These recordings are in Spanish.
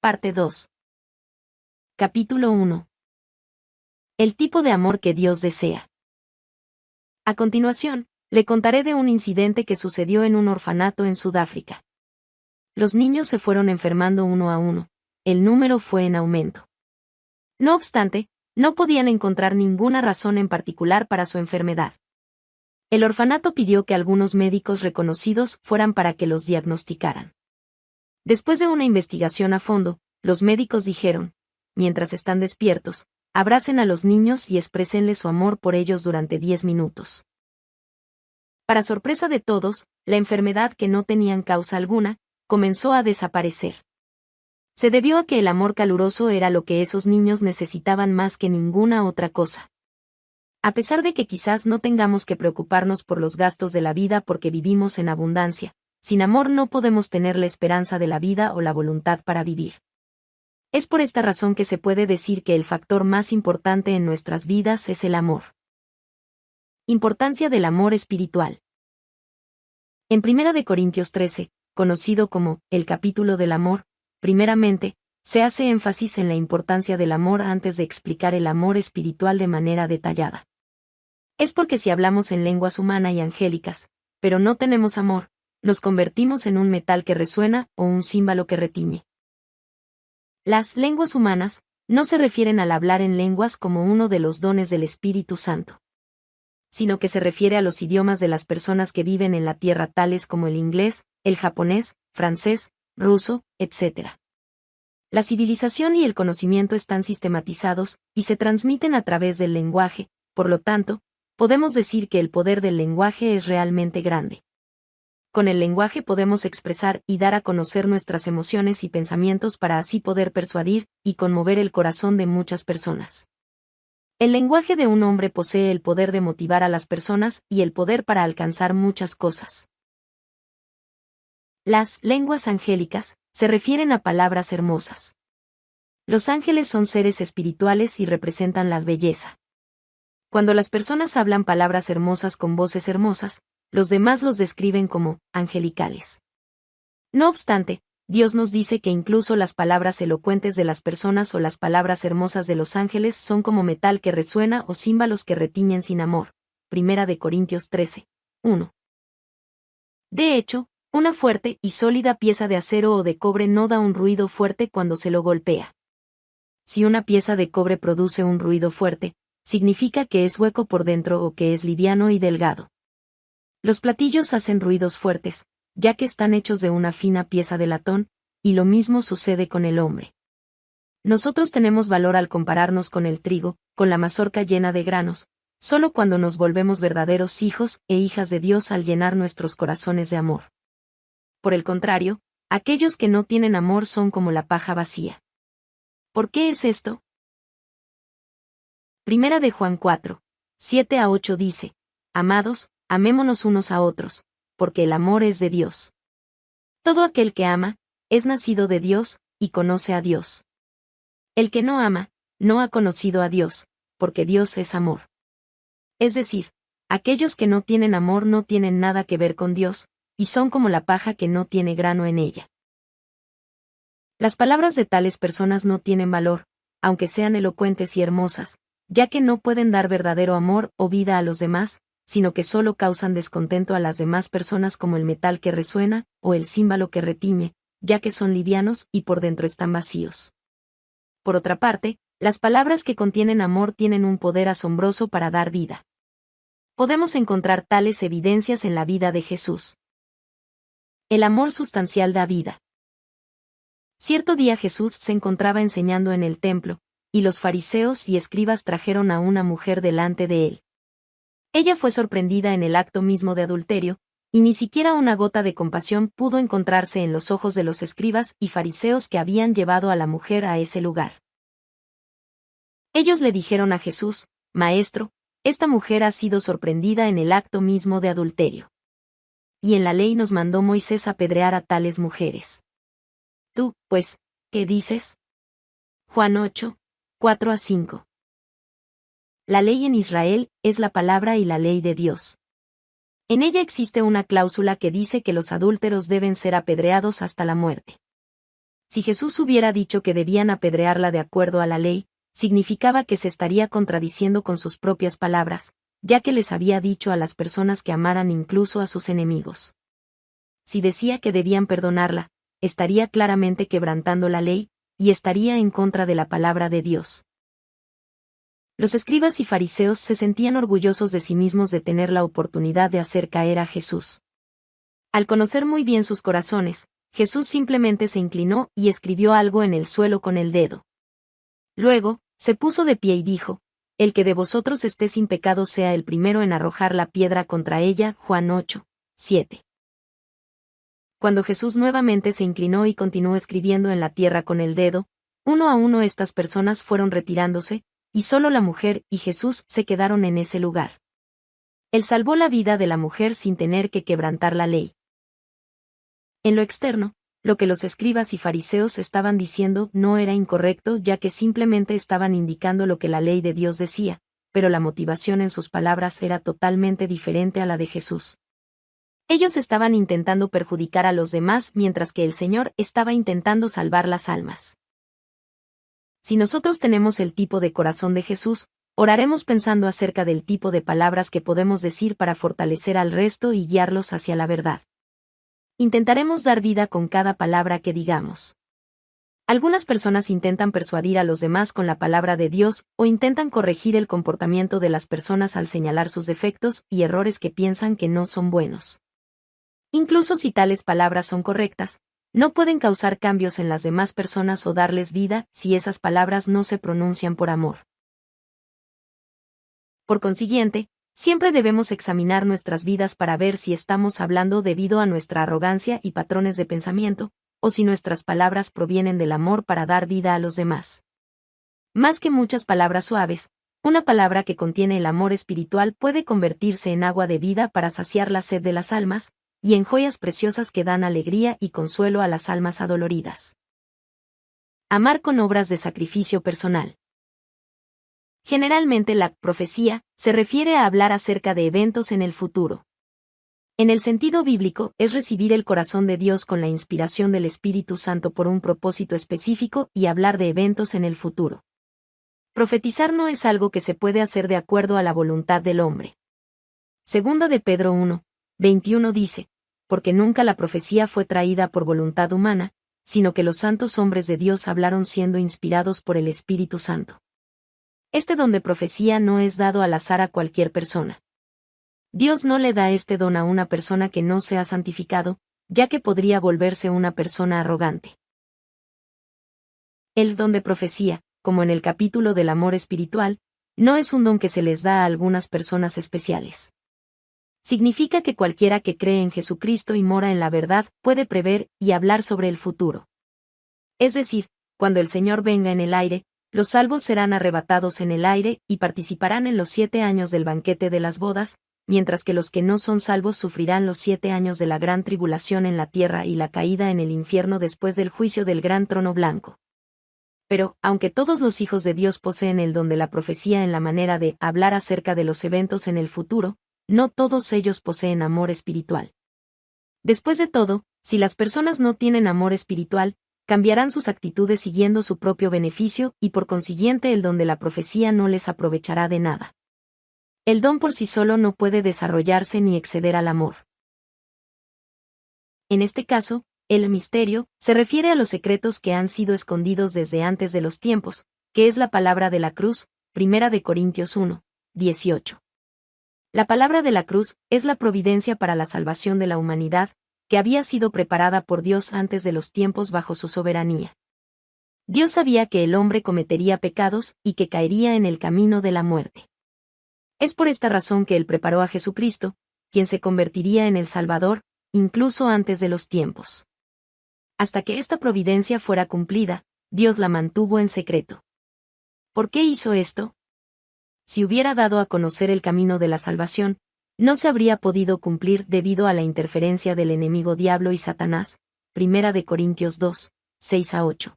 Parte 2. Capítulo 1. El tipo de amor que Dios desea. A continuación, le contaré de un incidente que sucedió en un orfanato en Sudáfrica. Los niños se fueron enfermando uno a uno, el número fue en aumento. No obstante, no podían encontrar ninguna razón en particular para su enfermedad. El orfanato pidió que algunos médicos reconocidos fueran para que los diagnosticaran. Después de una investigación a fondo, los médicos dijeron: mientras están despiertos, abracen a los niños y exprésenles su amor por ellos durante 10 minutos. Para sorpresa de todos, la enfermedad, que no tenían causa alguna, comenzó a desaparecer. Se debió a que el amor caluroso era lo que esos niños necesitaban más que ninguna otra cosa. A pesar de que quizás no tengamos que preocuparnos por los gastos de la vida porque vivimos en abundancia, sin amor no podemos tener la esperanza de la vida o la voluntad para vivir. Es por esta razón que se puede decir que el factor más importante en nuestras vidas es el amor. Importancia del amor espiritual. En 1 Corintios 13, conocido como el capítulo del amor, primeramente, se hace énfasis en la importancia del amor antes de explicar el amor espiritual de manera detallada. Es porque si hablamos en lenguas humanas y angélicas, pero no tenemos amor, nos convertimos en un metal que resuena o un címbalo que retiñe. Las lenguas humanas no se refieren al hablar en lenguas como uno de los dones del Espíritu Santo, sino que se refiere a los idiomas de las personas que viven en la tierra, tales como el inglés, el japonés, francés, ruso, etc. La civilización y el conocimiento están sistematizados y se transmiten a través del lenguaje, por lo tanto, podemos decir que el poder del lenguaje es realmente grande. Con el lenguaje podemos expresar y dar a conocer nuestras emociones y pensamientos para así poder persuadir y conmover el corazón de muchas personas. El lenguaje de un hombre posee el poder de motivar a las personas y el poder para alcanzar muchas cosas. Las lenguas angélicas se refieren a palabras hermosas. Los ángeles son seres espirituales y representan la belleza. Cuando las personas hablan palabras hermosas con voces hermosas, los demás los describen como angelicales. No obstante, Dios nos dice que incluso las palabras elocuentes de las personas o las palabras hermosas de los ángeles son como metal que resuena o címbalos que retiñen sin amor. 1 Corintios 13, 1. De hecho, una fuerte y sólida pieza de acero o de cobre no da un ruido fuerte cuando se lo golpea. Si una pieza de cobre produce un ruido fuerte, significa que es hueco por dentro o que es liviano y delgado. Los platillos hacen ruidos fuertes, ya que están hechos de una fina pieza de latón, y lo mismo sucede con el hombre. Nosotros tenemos valor al compararnos con el trigo, con la mazorca llena de granos, solo cuando nos volvemos verdaderos hijos e hijas de Dios al llenar nuestros corazones de amor. Por el contrario, aquellos que no tienen amor son como la paja vacía. ¿Por qué es esto? 1 de Juan 4, 7 a 8 dice: Amados, amémonos unos a otros, porque el amor es de Dios. Todo aquel que ama, es nacido de Dios, y conoce a Dios. El que no ama, no ha conocido a Dios, porque Dios es amor. Es decir, aquellos que no tienen amor no tienen nada que ver con Dios, y son como la paja que no tiene grano en ella. Las palabras de tales personas no tienen valor, aunque sean elocuentes y hermosas, ya que no pueden dar verdadero amor o vida a los demás, sino que solo causan descontento a las demás personas como el metal que resuena, o el címbalo que retiñe, ya que son livianos y por dentro están vacíos. Por otra parte, las palabras que contienen amor tienen un poder asombroso para dar vida. Podemos encontrar tales evidencias en la vida de Jesús. El amor sustancial da vida. Cierto día Jesús se encontraba enseñando en el templo, y los fariseos y escribas trajeron a una mujer delante de él. Ella fue sorprendida en el acto mismo de adulterio, y ni siquiera una gota de compasión pudo encontrarse en los ojos de los escribas y fariseos que habían llevado a la mujer a ese lugar. Ellos le dijeron a Jesús: Maestro, esta mujer ha sido sorprendida en el acto mismo de adulterio. Y en la ley nos mandó Moisés apedrear a tales mujeres. Tú, pues, ¿qué dices? Juan 8, 4 a 5. La ley en Israel es la palabra y la ley de Dios. En ella existe una cláusula que dice que los adúlteros deben ser apedreados hasta la muerte. Si Jesús hubiera dicho que debían apedrearla de acuerdo a la ley, significaba que se estaría contradiciendo con sus propias palabras, ya que les había dicho a las personas que amaran incluso a sus enemigos. Si decía que debían perdonarla, estaría claramente quebrantando la ley, y estaría en contra de la palabra de Dios. Los escribas y fariseos se sentían orgullosos de sí mismos de tener la oportunidad de hacer caer a Jesús. Al conocer muy bien sus corazones, Jesús simplemente se inclinó y escribió algo en el suelo con el dedo. Luego, se puso de pie y dijo: El que de vosotros esté sin pecado sea el primero en arrojar la piedra contra ella. Juan 8, 7. Cuando Jesús nuevamente se inclinó y continuó escribiendo en la tierra con el dedo, uno a uno estas personas fueron retirándose, y solo la mujer y Jesús se quedaron en ese lugar. Él salvó la vida de la mujer sin tener que quebrantar la ley. En lo externo, lo que los escribas y fariseos estaban diciendo no era incorrecto, ya que simplemente estaban indicando lo que la ley de Dios decía, pero la motivación en sus palabras era totalmente diferente a la de Jesús. Ellos estaban intentando perjudicar a los demás mientras que el Señor estaba intentando salvar las almas. Si nosotros tenemos el tipo de corazón de Jesús, oraremos pensando acerca del tipo de palabras que podemos decir para fortalecer al resto y guiarlos hacia la verdad. Intentaremos dar vida con cada palabra que digamos. Algunas personas intentan persuadir a los demás con la palabra de Dios o intentan corregir el comportamiento de las personas al señalar sus defectos y errores que piensan que no son buenos. Incluso si tales palabras son correctas, no pueden causar cambios en las demás personas o darles vida si esas palabras no se pronuncian por amor. Por consiguiente, siempre debemos examinar nuestras vidas para ver si estamos hablando debido a nuestra arrogancia y patrones de pensamiento, o si nuestras palabras provienen del amor para dar vida a los demás. Más que muchas palabras suaves, una palabra que contiene el amor espiritual puede convertirse en agua de vida para saciar la sed de las almas, y en joyas preciosas que dan alegría y consuelo a las almas adoloridas. Amar con obras de sacrificio personal. Generalmente la profecía se refiere a hablar acerca de eventos en el futuro. En el sentido bíblico, es recibir el corazón de Dios con la inspiración del Espíritu Santo por un propósito específico y hablar de eventos en el futuro. Profetizar no es algo que se puede hacer de acuerdo a la voluntad del hombre. Segunda de Pedro 1, 21 dice: Porque nunca la profecía fue traída por voluntad humana, sino que los santos hombres de Dios hablaron siendo inspirados por el Espíritu Santo. Este don de profecía no es dado al azar a cualquier persona. Dios no le da este don a una persona que no se ha santificado, ya que podría volverse una persona arrogante. El don de profecía, como en el capítulo del amor espiritual, no es un don que se les da a algunas personas especiales. Significa que cualquiera que cree en Jesucristo y mora en la verdad puede prever y hablar sobre el futuro. Es decir, cuando el Señor venga en el aire, los salvos serán arrebatados en el aire y participarán en los 7 años del banquete de las bodas, mientras que los que no son salvos sufrirán los 7 años de la gran tribulación en la tierra y la caída en el infierno después del juicio del gran trono blanco. Pero, aunque todos los hijos de Dios poseen el don de la profecía en la manera de hablar acerca de los eventos en el futuro, no todos ellos poseen amor espiritual. Después de todo, si las personas no tienen amor espiritual, cambiarán sus actitudes siguiendo su propio beneficio y por consiguiente el don de la profecía no les aprovechará de nada. El don por sí solo no puede desarrollarse ni exceder al amor. En este caso, el misterio se refiere a los secretos que han sido escondidos desde antes de los tiempos, que es la palabra de la cruz, 1 de Corintios 1, 18. La palabra de la cruz es la providencia para la salvación de la humanidad, que había sido preparada por Dios antes de los tiempos bajo su soberanía. Dios sabía que el hombre cometería pecados y que caería en el camino de la muerte. Es por esta razón que Él preparó a Jesucristo, quien se convertiría en el Salvador, incluso antes de los tiempos. Hasta que esta providencia fuera cumplida, Dios la mantuvo en secreto. ¿Por qué hizo esto? Si hubiera dado a conocer el camino de la salvación, no se habría podido cumplir debido a la interferencia del enemigo diablo y Satanás, 1 de Corintios 2, 6-8.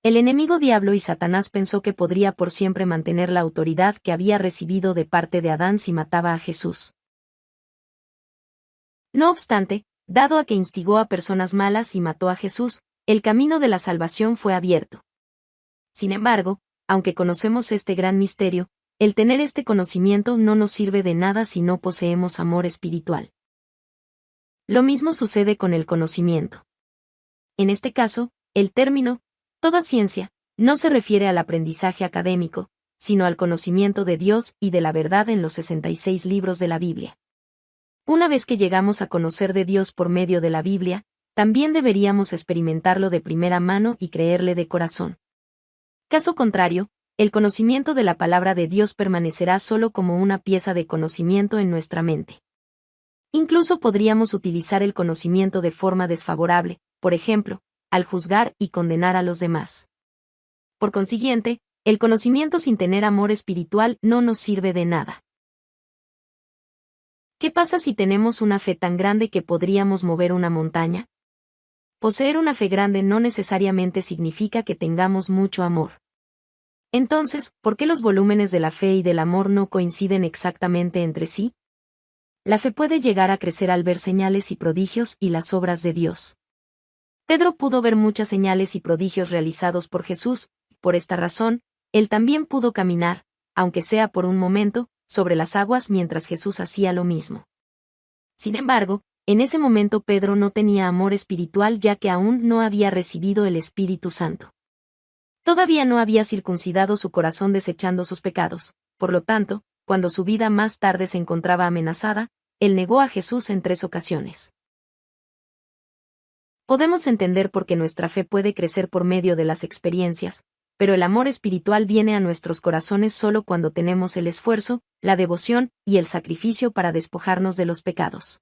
El enemigo diablo y Satanás pensó que podría por siempre mantener la autoridad que había recibido de parte de Adán si mataba a Jesús. No obstante, dado a que instigó a personas malas y mató a Jesús, el camino de la salvación fue abierto. Sin embargo, aunque conocemos este gran misterio, el tener este conocimiento no nos sirve de nada si no poseemos amor espiritual. Lo mismo sucede con el conocimiento. En este caso, el término, toda ciencia, no se refiere al aprendizaje académico, sino al conocimiento de Dios y de la verdad en los 66 libros de la Biblia. Una vez que llegamos a conocer de Dios por medio de la Biblia, también deberíamos experimentarlo de primera mano y creerle de corazón. Caso contrario, el conocimiento de la palabra de Dios permanecerá solo como una pieza de conocimiento en nuestra mente. Incluso podríamos utilizar el conocimiento de forma desfavorable, por ejemplo, al juzgar y condenar a los demás. Por consiguiente, el conocimiento sin tener amor espiritual no nos sirve de nada. ¿Qué pasa si tenemos una fe tan grande que podríamos mover una montaña? Poseer una fe grande no necesariamente significa que tengamos mucho amor. Entonces, ¿por qué los volúmenes de la fe y del amor no coinciden exactamente entre sí? La fe puede llegar a crecer al ver señales y prodigios y las obras de Dios. Pedro pudo ver muchas señales y prodigios realizados por Jesús, por esta razón, él también pudo caminar, aunque sea por un momento, sobre las aguas mientras Jesús hacía lo mismo. Sin embargo, en ese momento Pedro no tenía amor espiritual ya que aún no había recibido el Espíritu Santo. Todavía no había circuncidado su corazón desechando sus pecados, por lo tanto, cuando su vida más tarde se encontraba amenazada, él negó a Jesús en 3 ocasiones. Podemos entender por qué nuestra fe puede crecer por medio de las experiencias, pero el amor espiritual viene a nuestros corazones solo cuando tenemos el esfuerzo, la devoción y el sacrificio para despojarnos de los pecados.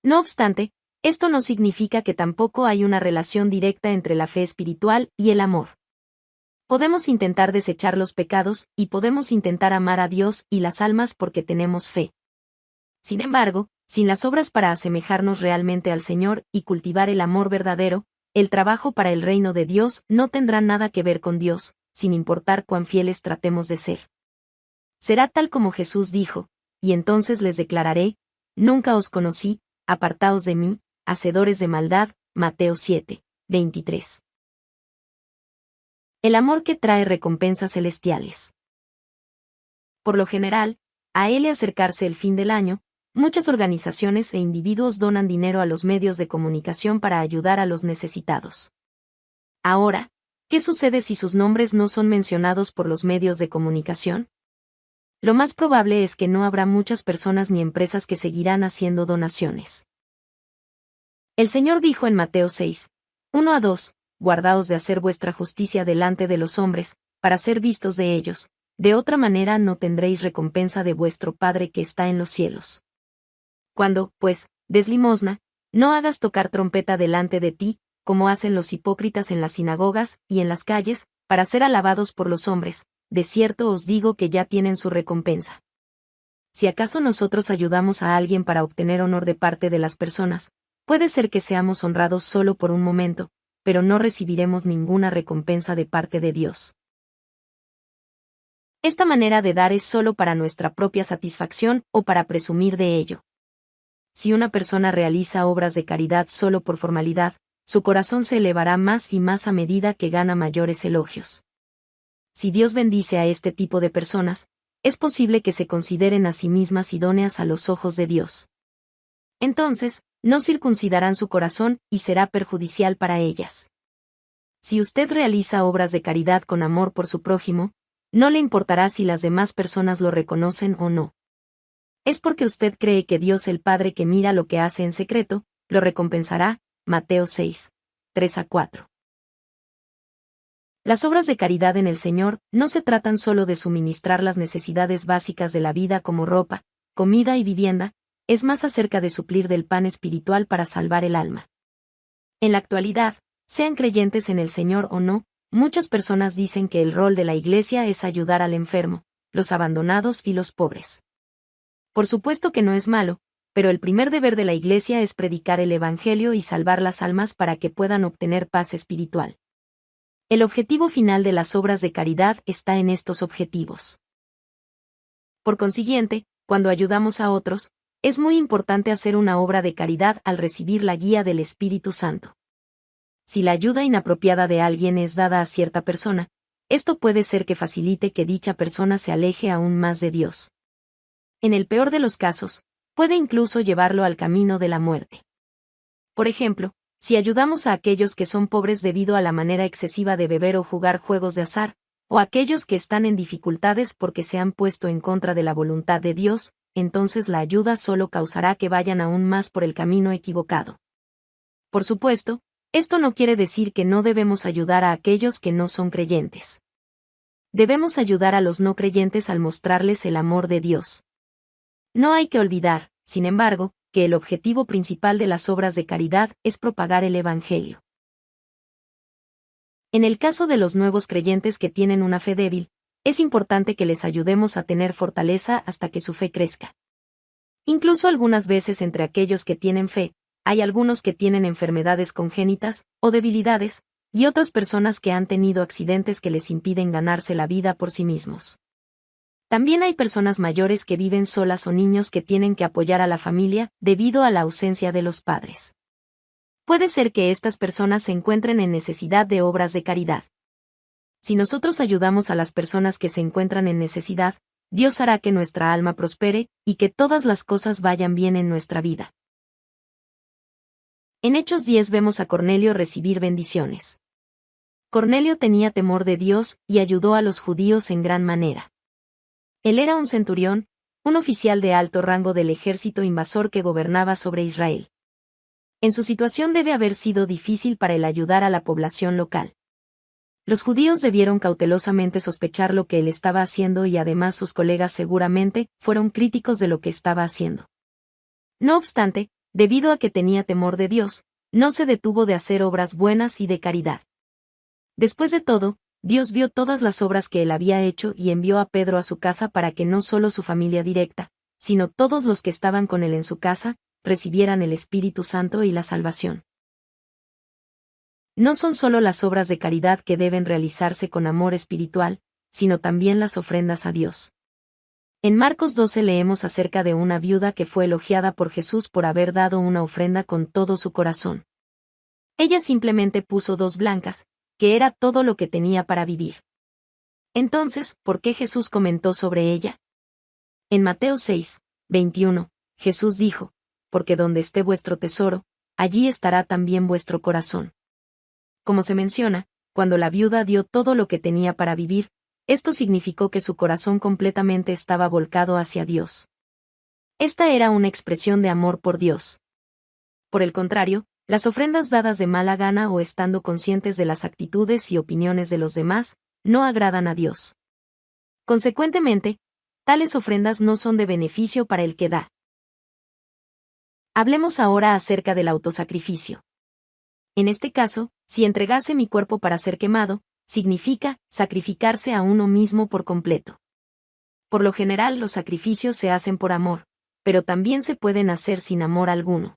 No obstante, esto no significa que tampoco hay una relación directa entre la fe espiritual y el amor. Podemos intentar desechar los pecados y podemos intentar amar a Dios y las almas porque tenemos fe. Sin embargo, sin las obras para asemejarnos realmente al Señor y cultivar el amor verdadero, el trabajo para el reino de Dios no tendrá nada que ver con Dios, sin importar cuán fieles tratemos de ser. Será tal como Jesús dijo, y entonces les declararé, nunca os conocí, apartaos de mí, hacedores de maldad, Mateo 7, 23. El amor que trae recompensas celestiales. Por lo general, a él acercarse el fin del año, muchas organizaciones e individuos donan dinero a los medios de comunicación para ayudar a los necesitados. Ahora, ¿qué sucede si sus nombres no son mencionados por los medios de comunicación? Lo más probable es que no habrá muchas personas ni empresas que seguirán haciendo donaciones. El Señor dijo en Mateo 6, 1-2, guardaos de hacer vuestra justicia delante de los hombres, para ser vistos de ellos, de otra manera no tendréis recompensa de vuestro Padre que está en los cielos. Cuando, pues, des limosna, no hagas tocar trompeta delante de ti, como hacen los hipócritas en las sinagogas y en las calles, para ser alabados por los hombres, de cierto os digo que ya tienen su recompensa. Si acaso nosotros ayudamos a alguien para obtener honor de parte de las personas, puede ser que seamos honrados solo por un momento, pero no recibiremos ninguna recompensa de parte de Dios. Esta manera de dar es solo para nuestra propia satisfacción o para presumir de ello. Si una persona realiza obras de caridad solo por formalidad, su corazón se elevará más y más a medida que gana mayores elogios. Si Dios bendice a este tipo de personas, es posible que se consideren a sí mismas idóneas a los ojos de Dios. Entonces, no circuncidarán su corazón y será perjudicial para ellas. Si usted realiza obras de caridad con amor por su prójimo, no le importará si las demás personas lo reconocen o no. Es porque usted cree que Dios el Padre que mira lo que hace en secreto, lo recompensará, Mateo 6, 3-4. Las obras de caridad en el Señor no se tratan solo de suministrar las necesidades básicas de la vida como ropa, comida y vivienda, es más acerca de suplir del pan espiritual para salvar el alma. En la actualidad, sean creyentes en el Señor o no, muchas personas dicen que el rol de la Iglesia es ayudar al enfermo, los abandonados y los pobres. Por supuesto que no es malo, pero el primer deber de la Iglesia es predicar el Evangelio y salvar las almas para que puedan obtener paz espiritual. El objetivo final de las obras de caridad está en estos objetivos. Por consiguiente, cuando ayudamos a otros, es muy importante hacer una obra de caridad al recibir la guía del Espíritu Santo. si la ayuda inapropiada de alguien es dada a cierta persona, esto puede ser que facilite que dicha persona se aleje aún más de Dios. En el peor de los casos, puede incluso llevarlo al camino de la muerte. Por ejemplo, si ayudamos a aquellos que son pobres debido a la manera excesiva de beber o jugar juegos de azar, o a aquellos que están en dificultades porque se han puesto en contra de la voluntad de Dios, entonces la ayuda solo causará que vayan aún más por el camino equivocado. Por supuesto, esto no quiere decir que no debemos ayudar a aquellos que no son creyentes. Debemos ayudar a los no creyentes al mostrarles el amor de Dios. No hay que olvidar, sin embargo, que el objetivo principal de las obras de caridad es propagar el Evangelio. En el caso de los nuevos creyentes que tienen una fe débil, es importante que les ayudemos a tener fortaleza hasta que su fe crezca. Incluso algunas veces entre aquellos que tienen fe, hay algunos que tienen enfermedades congénitas o debilidades, y otras personas que han tenido accidentes que les impiden ganarse la vida por sí mismos. También hay personas mayores que viven solas o niños que tienen que apoyar a la familia debido a la ausencia de los padres. Puede ser que estas personas se encuentren en necesidad de obras de caridad. Si nosotros ayudamos a las personas que se encuentran en necesidad, Dios hará que nuestra alma prospere y que todas las cosas vayan bien en nuestra vida. En Hechos 10 vemos a Cornelio recibir bendiciones. Cornelio tenía temor de Dios y ayudó a los judíos en gran manera. Él era un centurión, un oficial de alto rango del ejército invasor que gobernaba sobre Israel. En su situación debe haber sido difícil para él ayudar a la población local. Los judíos debieron cautelosamente sospechar lo que él estaba haciendo y además sus colegas seguramente fueron críticos de lo que estaba haciendo. No obstante, debido a que tenía temor de Dios, no se detuvo de hacer obras buenas y de caridad. Después de todo, Dios vio todas las obras que él había hecho y envió a Pedro a su casa para que no solo su familia directa, sino todos los que estaban con él en su casa, recibieran el Espíritu Santo y la salvación. No son solo las obras de caridad que deben realizarse con amor espiritual, sino también las ofrendas a Dios. En Marcos 12 leemos acerca de una viuda que fue elogiada por Jesús por haber dado una ofrenda con todo su corazón. Ella simplemente puso 2 blancas, que era todo lo que tenía para vivir. Entonces, ¿por qué Jesús comentó sobre ella? En Mateo 6, 21, Jesús dijo, porque donde esté vuestro tesoro, allí estará también vuestro corazón. Como se menciona, cuando la viuda dio todo lo que tenía para vivir, esto significó que su corazón completamente estaba volcado hacia Dios. Esta era una expresión de amor por Dios. Por el contrario, las ofrendas dadas de mala gana o estando conscientes de las actitudes y opiniones de los demás, no agradan a Dios. Consecuentemente, tales ofrendas no son de beneficio para el que da. Hablemos ahora acerca del autosacrificio. En este caso, si entregase mi cuerpo para ser quemado, significa sacrificarse a uno mismo por completo. Por lo general los sacrificios se hacen por amor, pero también se pueden hacer sin amor alguno.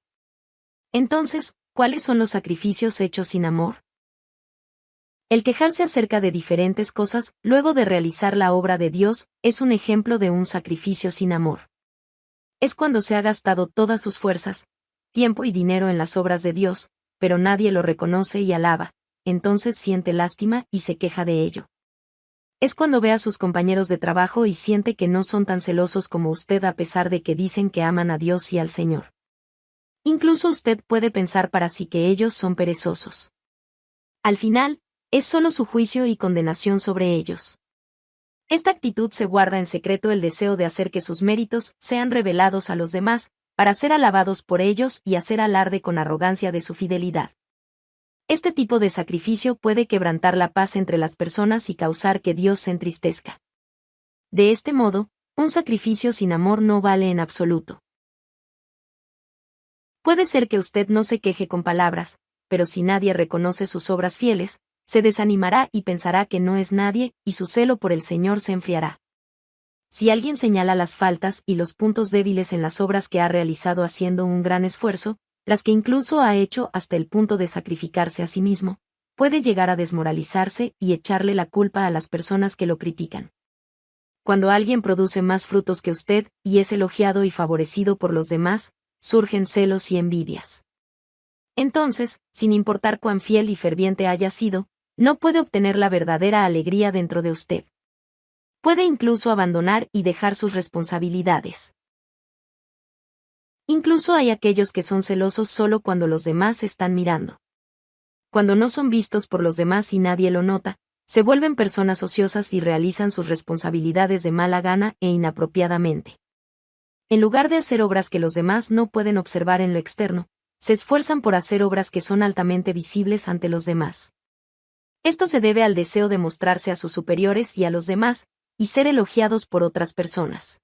Entonces, ¿cuáles son los sacrificios hechos sin amor? El quejarse acerca de diferentes cosas, luego de realizar la obra de Dios, es un ejemplo de un sacrificio sin amor. Es cuando se ha gastado todas sus fuerzas, tiempo y dinero en las obras de Dios, pero nadie lo reconoce y alaba, entonces siente lástima y se queja de ello. Es cuando ve a sus compañeros de trabajo y siente que no son tan celosos como usted a pesar de que dicen que aman a Dios y al Señor. Incluso usted puede pensar para sí que ellos son perezosos. Al final, es solo su juicio y condenación sobre ellos. Esta actitud se guarda en secreto el deseo de hacer que sus méritos sean revelados a los demás, para ser alabados por ellos y hacer alarde con arrogancia de su fidelidad. Este tipo de sacrificio puede quebrantar la paz entre las personas y causar que Dios se entristezca. De este modo, un sacrificio sin amor no vale en absoluto. Puede ser que usted no se queje con palabras, pero si nadie reconoce sus obras fieles, se desanimará y pensará que no es nadie, y su celo por el Señor se enfriará. Si alguien señala las faltas y los puntos débiles en las obras que ha realizado haciendo un gran esfuerzo, las que incluso ha hecho hasta el punto de sacrificarse a sí mismo, puede llegar a desmoralizarse y echarle la culpa a las personas que lo critican. Cuando alguien produce más frutos que usted y es elogiado y favorecido por los demás, surgen celos y envidias. Entonces, sin importar cuán fiel y ferviente haya sido, no puede obtener la verdadera alegría dentro de usted. Puede incluso abandonar y dejar sus responsabilidades. Incluso hay aquellos que son celosos solo cuando los demás están mirando. Cuando no son vistos por los demás y nadie lo nota, se vuelven personas ociosas y realizan sus responsabilidades de mala gana e inapropiadamente. En lugar de hacer obras que los demás no pueden observar en lo externo, se esfuerzan por hacer obras que son altamente visibles ante los demás. Esto se debe al deseo de mostrarse a sus superiores y a los demás, y ser elogiados por otras personas.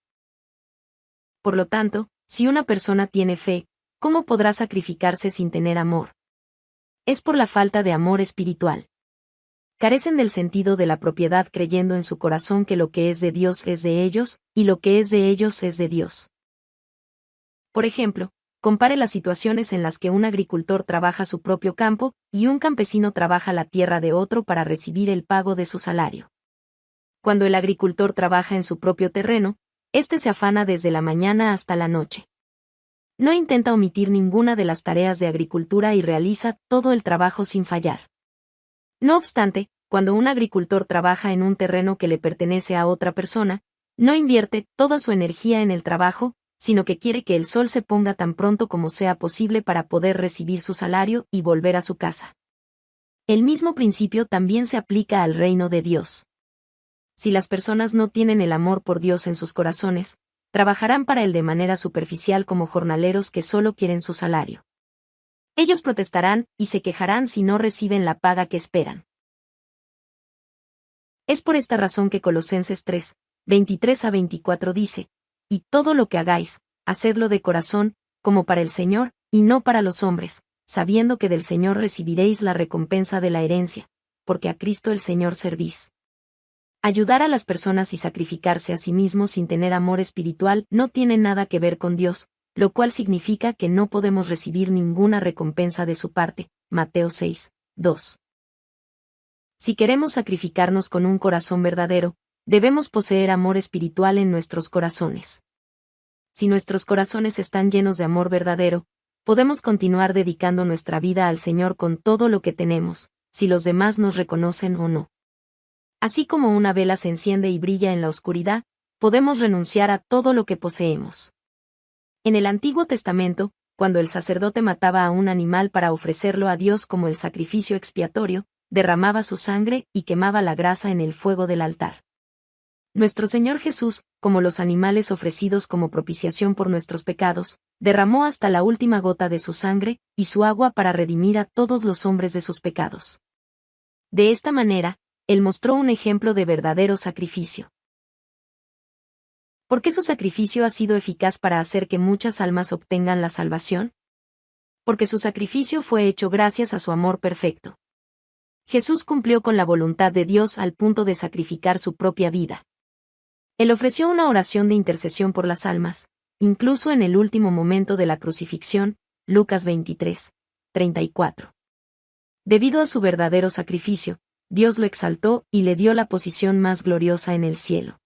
Por lo tanto, si una persona tiene fe, ¿cómo podrá sacrificarse sin tener amor? Es por la falta de amor espiritual. Carecen del sentido de la propiedad creyendo en su corazón que lo que es de Dios es de ellos, y lo que es de ellos es de Dios. Por ejemplo, compare las situaciones en las que un agricultor trabaja su propio campo, y un campesino trabaja la tierra de otro para recibir el pago de su salario. Cuando el agricultor trabaja en su propio terreno, éste se afana desde la mañana hasta la noche. No intenta omitir ninguna de las tareas de agricultura y realiza todo el trabajo sin fallar. No obstante, cuando un agricultor trabaja en un terreno que le pertenece a otra persona, no invierte toda su energía en el trabajo, sino que quiere que el sol se ponga tan pronto como sea posible para poder recibir su salario y volver a su casa. El mismo principio también se aplica al reino de Dios. Si las personas no tienen el amor por Dios en sus corazones, trabajarán para él de manera superficial como jornaleros que solo quieren su salario. Ellos protestarán y se quejarán si no reciben la paga que esperan. Es por esta razón que Colosenses 3, 23 a 24 dice, y todo lo que hagáis, hacedlo de corazón, como para el Señor, y no para los hombres, sabiendo que del Señor recibiréis la recompensa de la herencia, porque a Cristo el Señor servís. Ayudar a las personas y sacrificarse a sí mismos sin tener amor espiritual no tiene nada que ver con Dios, lo cual significa que no podemos recibir ninguna recompensa de su parte. Mateo 6, 2. Si queremos sacrificarnos con un corazón verdadero, debemos poseer amor espiritual en nuestros corazones. Si nuestros corazones están llenos de amor verdadero, podemos continuar dedicando nuestra vida al Señor con todo lo que tenemos, si los demás nos reconocen o no. Así como una vela se enciende y brilla en la oscuridad, podemos renunciar a todo lo que poseemos. En el Antiguo Testamento, cuando el sacerdote mataba a un animal para ofrecerlo a Dios como el sacrificio expiatorio, derramaba su sangre y quemaba la grasa en el fuego del altar. Nuestro Señor Jesús, como los animales ofrecidos como propiciación por nuestros pecados, derramó hasta la última gota de su sangre y su agua para redimir a todos los hombres de sus pecados. De esta manera, Él mostró un ejemplo de verdadero sacrificio. ¿Por qué su sacrificio ha sido eficaz para hacer que muchas almas obtengan la salvación? Porque su sacrificio fue hecho gracias a su amor perfecto. Jesús cumplió con la voluntad de Dios al punto de sacrificar su propia vida. Él ofreció una oración de intercesión por las almas, incluso en el último momento de la crucifixión, Lucas 23, 34. Debido a su verdadero sacrificio, Dios lo exaltó y le dio la posición más gloriosa en el cielo.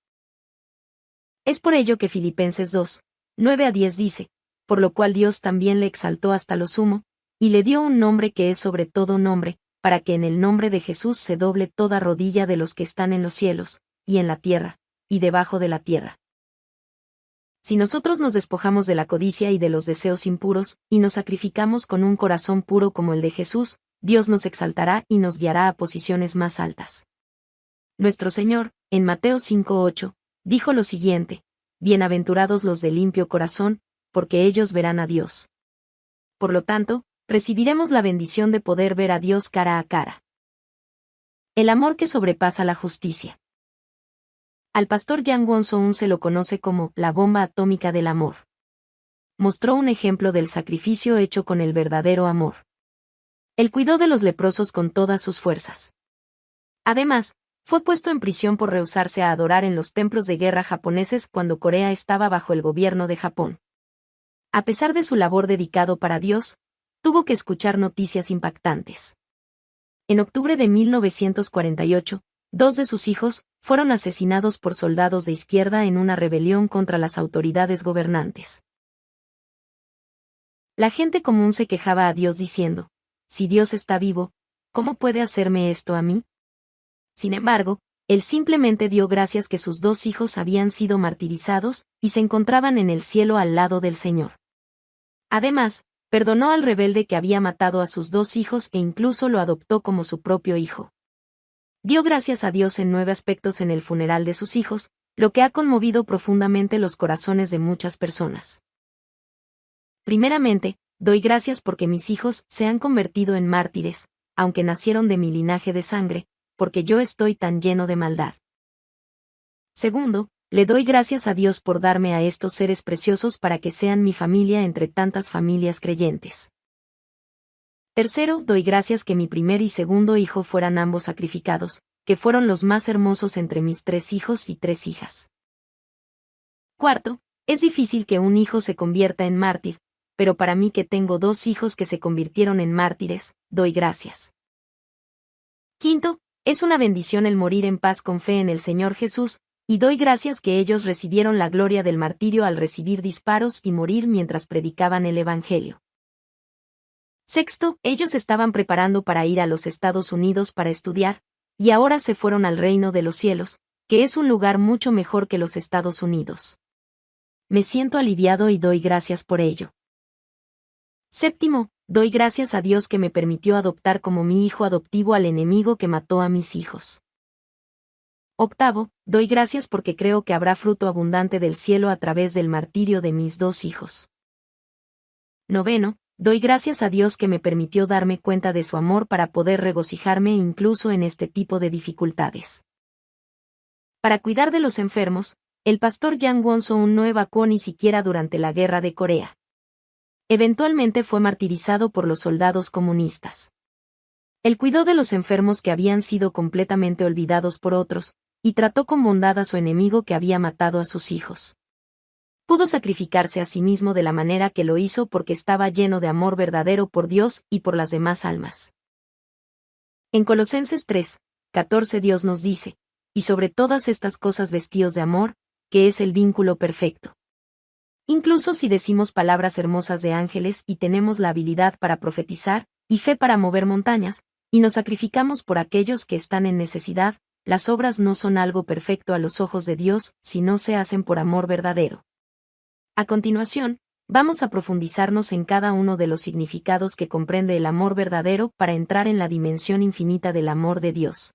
Es por ello que Filipenses 2, 9 a 10 dice, por lo cual Dios también le exaltó hasta lo sumo, y le dio un nombre que es sobre todo nombre, para que en el nombre de Jesús se doble toda rodilla de los que están en los cielos, y en la tierra, y debajo de la tierra. Si nosotros nos despojamos de la codicia y de los deseos impuros, y nos sacrificamos con un corazón puro como el de Jesús, Dios nos exaltará y nos guiará a posiciones más altas. Nuestro Señor, en Mateo 5:8, dijo lo siguiente, bienaventurados los de limpio corazón, porque ellos verán a Dios. Por lo tanto, recibiremos la bendición de poder ver a Dios cara a cara. El amor que sobrepasa la justicia. Al pastor Jan Won-soon se lo conoce como la bomba atómica del amor. Mostró un ejemplo del sacrificio hecho con el verdadero amor. Él cuidó de los leprosos con todas sus fuerzas. Además, fue puesto en prisión por rehusarse a adorar en los templos de guerra japoneses cuando Corea estaba bajo el gobierno de Japón. A pesar de su labor dedicado para Dios, tuvo que escuchar noticias impactantes. En octubre de 1948, 2 de sus hijos fueron asesinados por soldados de izquierda en una rebelión contra las autoridades gobernantes. La gente común se quejaba a Dios diciendo, si Dios está vivo, ¿cómo puede hacerme esto a mí? Sin embargo, él simplemente dio gracias que sus 2 hijos habían sido martirizados y se encontraban en el cielo al lado del Señor. Además, perdonó al rebelde que había matado a sus 2 hijos e incluso lo adoptó como su propio hijo. Dio gracias a Dios en 9 aspectos en el funeral de sus hijos, lo que ha conmovido profundamente los corazones de muchas personas. Primeramente, doy gracias porque mis hijos se han convertido en mártires, aunque nacieron de mi linaje de sangre, porque yo estoy tan lleno de maldad. Segundo, le doy gracias a Dios por darme a estos seres preciosos para que sean mi familia entre tantas familias creyentes. Tercero, doy gracias que mi primer y segundo hijo fueran ambos sacrificados, que fueron los más hermosos entre mis 3 hijos y 3 hijas. Cuarto, es difícil que un hijo se convierta en mártir, pero para mí que tengo 2 hijos que se convirtieron en mártires, doy gracias. Quinto, es una bendición el morir en paz con fe en el Señor Jesús, y doy gracias que ellos recibieron la gloria del martirio al recibir disparos y morir mientras predicaban el Evangelio. Sexto, ellos estaban preparando para ir a los Estados Unidos para estudiar, y ahora se fueron al reino de los cielos, que es un lugar mucho mejor que los Estados Unidos. Me siento aliviado y doy gracias por ello. Séptimo, doy gracias a Dios que me permitió adoptar como mi hijo adoptivo al enemigo que mató a mis hijos. Octavo, doy gracias porque creo que habrá fruto abundante del cielo a través del martirio de mis 2 hijos. Noveno, doy gracias a Dios que me permitió darme cuenta de su amor para poder regocijarme incluso en este tipo de dificultades. Para cuidar de los enfermos, el pastor Jan Won-soon no evacuó ni siquiera durante la Guerra de Corea. Eventualmente fue martirizado por los soldados comunistas. Él cuidó de los enfermos que habían sido completamente olvidados por otros, y trató con bondad a su enemigo que había matado a sus hijos. Pudo sacrificarse a sí mismo de la manera que lo hizo porque estaba lleno de amor verdadero por Dios y por las demás almas. En Colosenses 3:14 Dios nos dice, y sobre todas estas cosas vestíos de amor, que es el vínculo perfecto. Incluso si decimos palabras hermosas de ángeles y tenemos la habilidad para profetizar, y fe para mover montañas, y nos sacrificamos por aquellos que están en necesidad, las obras no son algo perfecto a los ojos de Dios si no se hacen por amor verdadero. A continuación, vamos a profundizarnos en cada uno de los significados que comprende el amor verdadero para entrar en la dimensión infinita del amor de Dios.